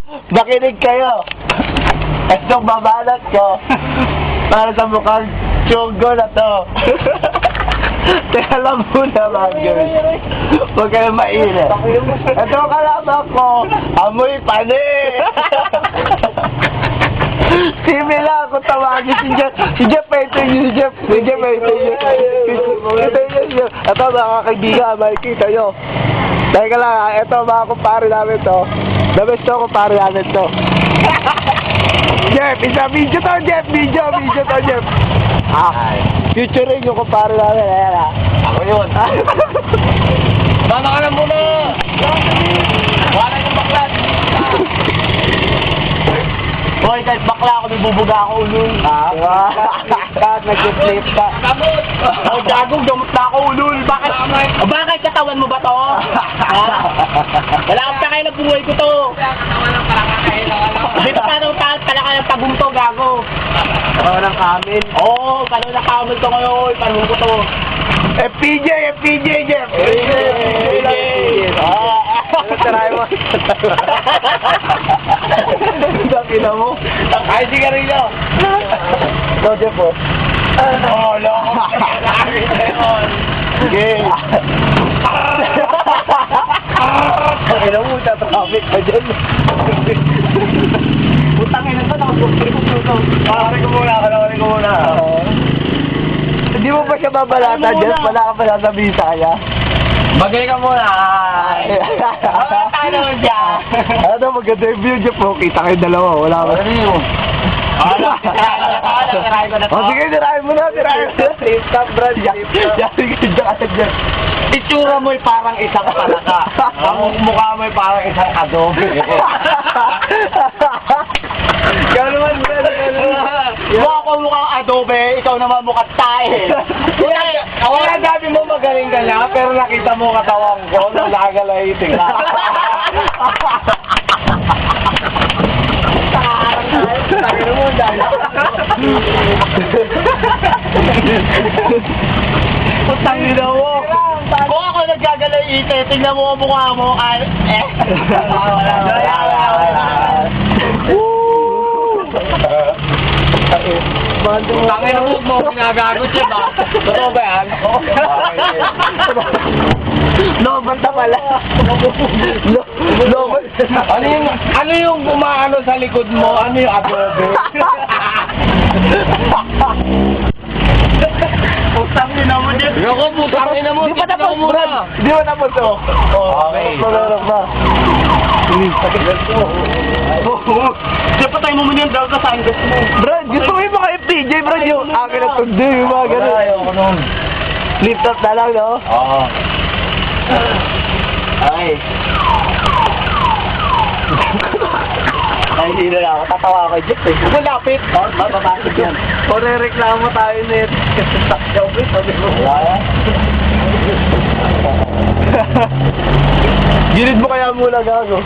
Makinig kayo. Itong babanat ko para sa mukhang tiyonggo na to. Kaya alam mo na mga girls, huwag kayo mainit. Ito kalaban ko, amoy pani. Simi lang ako tawagin si Jeff painting niyo, si Jeff painting niyo. Ito mga kaibigan, makikita nyo. Teka lang, ito mga kumpare namin to. The best to kumpare namin to. Jeff, isa video to Jeff, video to Jeff. Featuring yung kumpare namin, ayan ah. Ako yun. Mama ka na muna. Wala yung baklat. Hoy, kahit bakla ako, may bubuga ako ulul. Nag-flip ka. Gamot! Oh, gagong, gamot na ako ulul. Bakit? Bakit katawan mo ba to? Wala kang takay na buhay ko to. Di ba parang pala ka ng pagumto, gago? Oo, ng kamin. Oo, paano na kamil to ngayon? Paano ko to? FPJ, Jeff. FPJ. Try mo. Dakina mo. Ay, sigarilyo. Ito, Jeff, oh. Oh, loko. Sige. Pakina mo, tatraffic ka dyan. Putang ina to, nakapagpapagpapag. Kakarin ko muna. Hindi mo pa siya babalata dyan? Wala ka pa sasabihin sa kanya? Bagay ka muna. Ano dyan? Ano, maganda yung view dyan po. Kita kayo dalawa. Wala ka. Ano yun? Tirahin ko na to. O sige, tirahin mo na. Stop, Brad. Dyan. Itsura mo'y parang isang palaka. Ang mukha mo'y parang isang adobe. Ikaw naman, Brad. Mukha ko mukhang adobe, ikaw naman mukhang tae. Kaya sabi mo magaling ka niya, pero nakita mo katawang ko, nagagalahitin ka. Tangin mo, dahil. Tangin mo. Kung ako nagagalahitin, tingnan mo ang mukha mo, ay, Tangin mo, pinagagot siya ba? Totoo ba yan? Lobanta pala. Ano yung bumaano sa likod mo? Ano yung adobe? Putang ina mo din. Yoko, putang ina mo. Di pa tapos, Brad. Di ba tapos, oh? Okay. Meron ba? Diyan patay mo muna yung dog ka sa angles mo. Brad, gusto mo yung mga FPJ, Brad? Yung akin na tundo, yung mga ganun. Wala, ayoko nun. Flip top na lang, no? Oo. Ay. Ay, hindi na ako. Tatawa ako, Jeff. Malapit. Oo, mababasig yan. O re-reklamo tayo net. Sabi mo. Wala. Gilid mo kaya muna, gago.